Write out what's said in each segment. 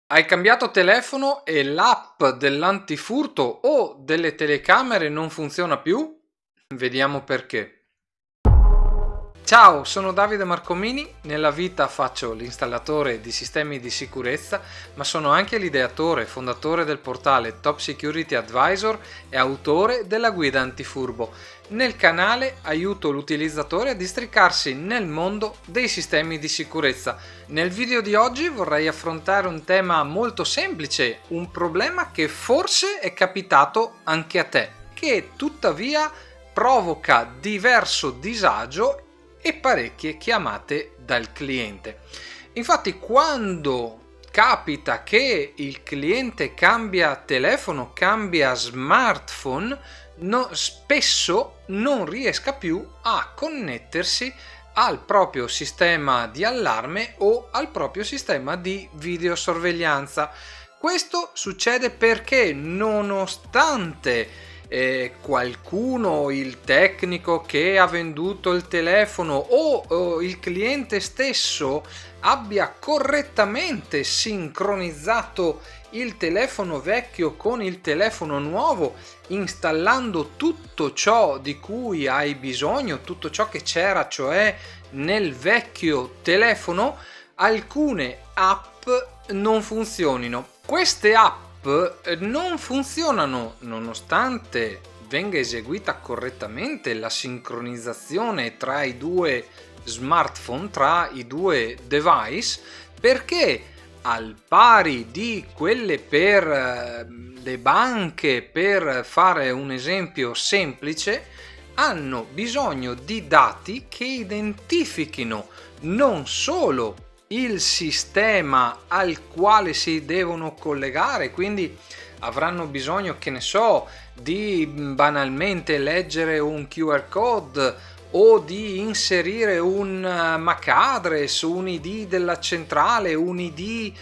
Hai cambiato telefono e l'app dell'antifurto o delle telecamere non funziona più? Vediamo perché. Ciao, sono Davide Marcomini, nella vita faccio l'installatore di sistemi di sicurezza, ma sono anche l'ideatore e fondatore del portale Top Security Advisor e autore della guida antifurbo. Nel canale aiuto l'utilizzatore a districarsi nel mondo dei sistemi di sicurezza. Nel video di oggi vorrei affrontare un tema molto semplice, un problema che forse è capitato anche a te, che tuttavia provoca diverso disagio e parecchie chiamate dal cliente. Infatti, quando capita che il cliente cambia telefono, cambia smartphone, spesso non riesca più a connettersi al proprio sistema di allarme o al proprio sistema di videosorveglianza. Questo succede perché nonostante qualcuno, il tecnico che ha venduto il telefono o il cliente stesso abbia correttamente sincronizzato il telefono vecchio con il telefono nuovo, installando tutto ciò di cui hai bisogno, tutto ciò che c'era, cioè nel vecchio telefono, alcune app non funzionino. Queste app non funzionano nonostante venga eseguita correttamente la sincronizzazione tra i due smartphone, tra i due device, perché al pari di quelle per le banche, per fare un esempio semplice, hanno bisogno di dati che identifichino non solo il sistema al quale si devono collegare, quindi avranno bisogno, che ne so, di banalmente leggere un QR code o di inserire un MAC address, un ID della centrale, un ID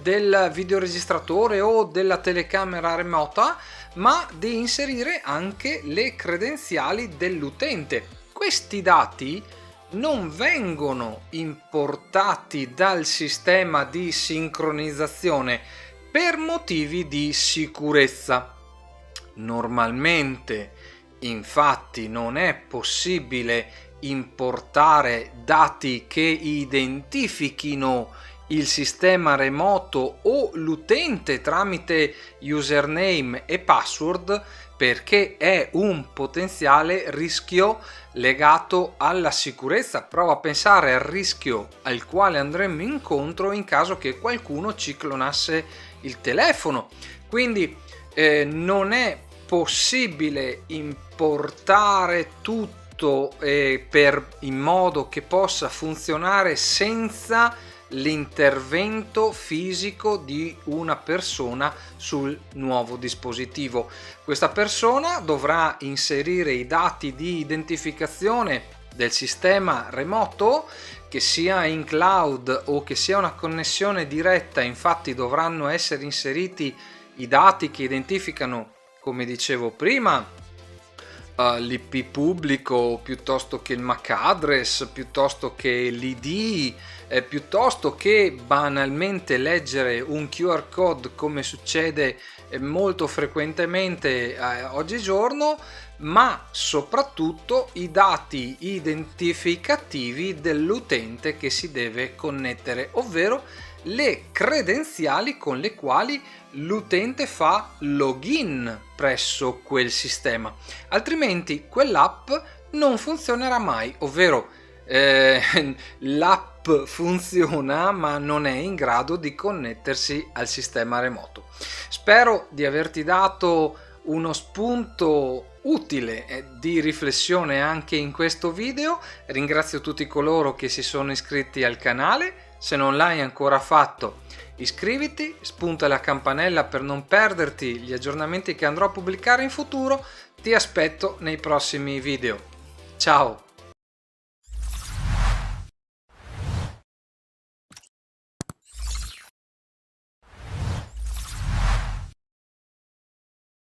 del videoregistratore o della telecamera remota, ma di inserire anche le credenziali dell'utente. Questi dati non vengono importati dal sistema di sincronizzazione per motivi di sicurezza. Normalmente, infatti, non è possibile importare dati che identifichino il sistema remoto o l'utente tramite username e password, perché è un potenziale rischio legato alla sicurezza. Prova a pensare al rischio al quale andremmo incontro in caso che qualcuno ci clonasse il telefono. Quindi non è possibile importare tutto in modo che possa funzionare senza l'intervento fisico di una persona sul nuovo dispositivo. Questa persona dovrà inserire i dati di identificazione del sistema remoto, che sia in cloud o che sia una connessione diretta. Infatti dovranno essere inseriti i dati che identificano, come dicevo prima, l'IP pubblico, piuttosto che il MAC address, piuttosto che l'ID, piuttosto che banalmente leggere un QR code, come succede molto frequentemente oggigiorno, ma soprattutto i dati identificativi dell'utente che si deve connettere, ovvero le credenziali con le quali l'utente fa login presso quel sistema, altrimenti quell'app non funzionerà mai, ovvero l'app funziona ma non è in grado di connettersi al sistema remoto. Spero di averti dato uno spunto utile di riflessione anche in questo video. Ringrazio tutti coloro che si sono iscritti al canale. Se non l'hai ancora fatto, iscriviti, spunta la campanella per non perderti gli aggiornamenti che andrò a pubblicare in futuro. Ti aspetto nei prossimi video. Ciao!